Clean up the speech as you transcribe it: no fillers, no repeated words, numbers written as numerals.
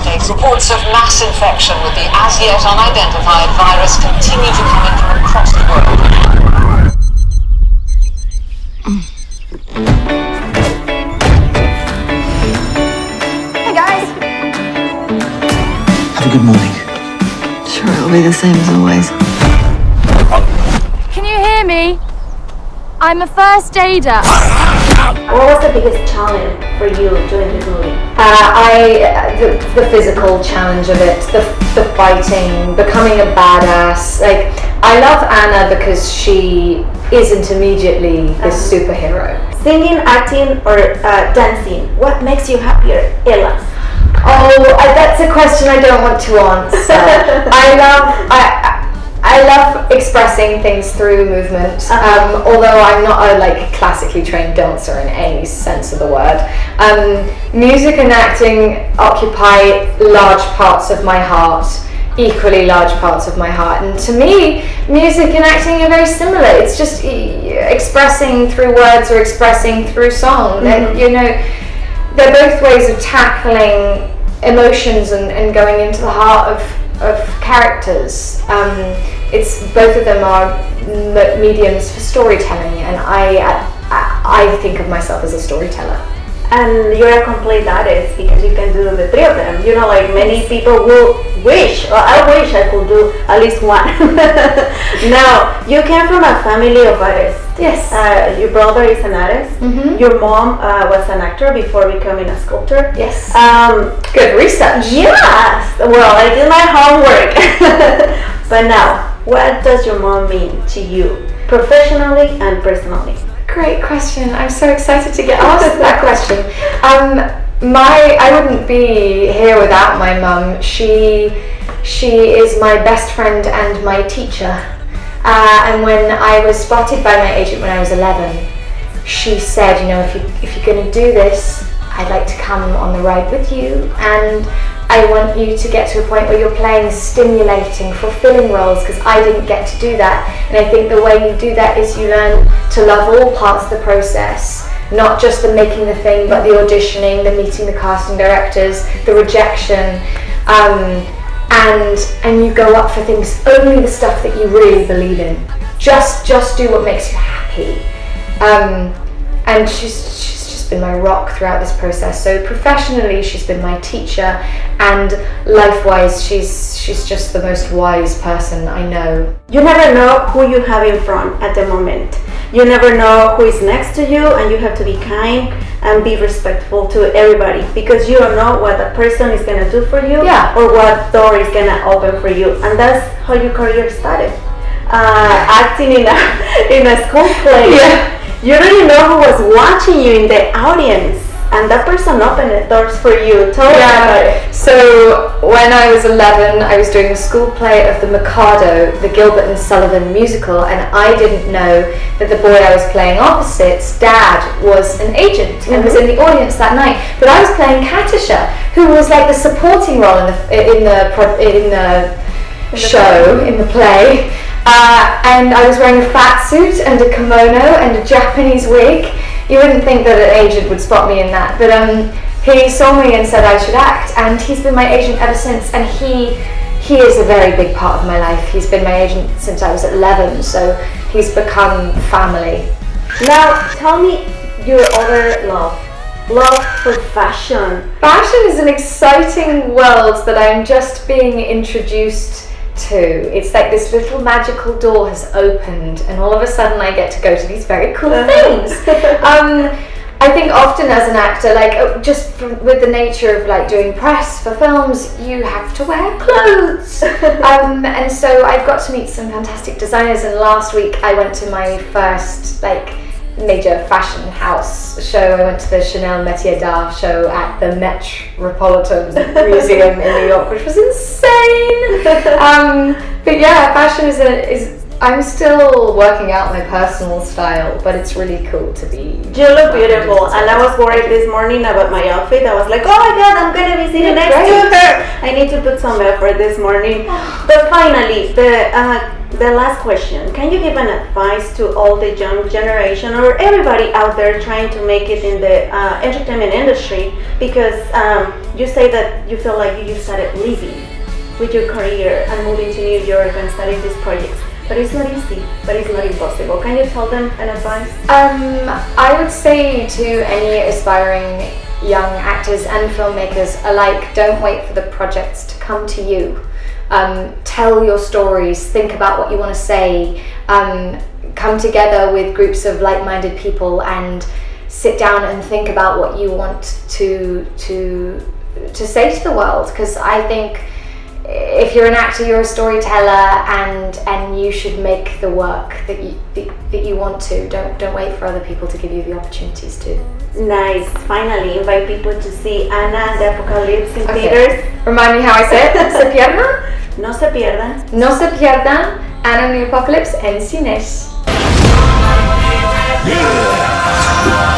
updates. Reports of mass infection with the as yet unidentified virus continue to come in from across the world. Hey guys! Have a good morning. Sure, it'll be the same as always. Can you hear me? I'm a first aider. What was the biggest challenge for you doing this movie? The physical challenge of it, the fighting, becoming a badass. Like, I love Anna because she isn't immediately this superhero. Singing, acting, or dancing? What makes you happier, Ella? That's a question I don't want to answer. I love expressing things through movement, although I'm not a classically trained dancer in any sense of the word. Music and acting occupy large parts of my heart, equally large parts of my heart, and to me, music and acting are very similar. It's just expressing through words or expressing through song. They're both ways of tackling emotions and going into the heart of characters. It's both of them are mediums for storytelling, and I think of myself as a storyteller. And you're a complete artist because you can do the three of them. Many people will wish, or I wish I could do at least one. Now, you came from a family of artists. Yes. Your brother is an artist. Mm-hmm. Your mom was an actor before becoming a sculptor. Yes. Good research. Yes. Well, I did my homework. But now, what does your mom mean to you, professionally and personally? Great question. I'm so excited to get asked that question. I wouldn't be here without my mum. She is my best friend and my teacher. And when I was spotted by my agent when I was 11, she said, if you're going to do this, I'd like to come on the ride with you, and I want you to get to a point where you're playing stimulating, fulfilling roles, because I didn't get to do that. And I think the way you do that is you learn to love all parts of the process, not just the making the thing, but the auditioning, the meeting the casting directors, the rejection, and you go up for things, only the stuff that you really believe in. Just do what makes you happy. And she's been my rock throughout this process. So professionally, she's been my teacher, and life-wise, she's just the most wise person I know. You never know who you have in front at the moment. You never know who is next to you, and you have to be kind and be respectful to everybody, because you don't know what that person is gonna do for you, or what door is gonna open for you, and that's how your career started. Acting in a school play. Yeah. You don't even know who was watching you in the audience, and that person opened the doors for you. Tell me about it. So when I was 11, I was doing a school play of The Mikado, the Gilbert and Sullivan musical, and I didn't know that the boy I was playing opposite's dad was an agent and was in the audience that night. But I was playing Katisha, who was like the supporting role in the show, in the play. And I was wearing a fat suit and a kimono and a Japanese wig. You wouldn't think that an agent would spot me in that, but he saw me and said I should act, and he's been my agent ever since, and he is a very big part of my life. He's been my agent since I was 11, so he's become family. Now, tell me your other love for fashion. Fashion is an exciting world that I'm just being introduced to. It's like this little magical door has opened, and all of a sudden I get to go to these very cool things. I think often as an actor, with the nature of doing press for films, you have to wear clothes. And so I've got to meet some fantastic designers, and last week I went to my first major fashion house show. I went to the Chanel Métier d'Art show at the Metropolitan Museum in New York, which was insane. But yeah, fashion is I'm still working out my personal style, but it's really cool to be. You look beautiful, and I was worried this morning about my outfit. I was like, oh my god, I'm gonna be sitting next to her. I need to put some effort this morning. But finally, The last question. Can you give an advice to all the young generation or everybody out there trying to make it in the entertainment industry? Because you say that you feel like you just started living with your career and moving to New York and starting these projects. But it's not easy, but it's not impossible. Can you tell them an advice? I would say to any aspiring young actors and filmmakers alike, don't wait for the projects to come to you. Tell your stories, think about what you want to say, come together with groups of like-minded people and sit down and think about what you want to say to the world, because I think if you're an actor, you're a storyteller, and you should make the work that you want to. Don't wait for other people to give you the opportunities to. Nice. Finally, invite people to see Ana and the Apocalypse in theaters. Remind me how I say it. ¿Se pierdan? No se pierdan. No se pierdan Ana and the Apocalypse en cines. Yeah!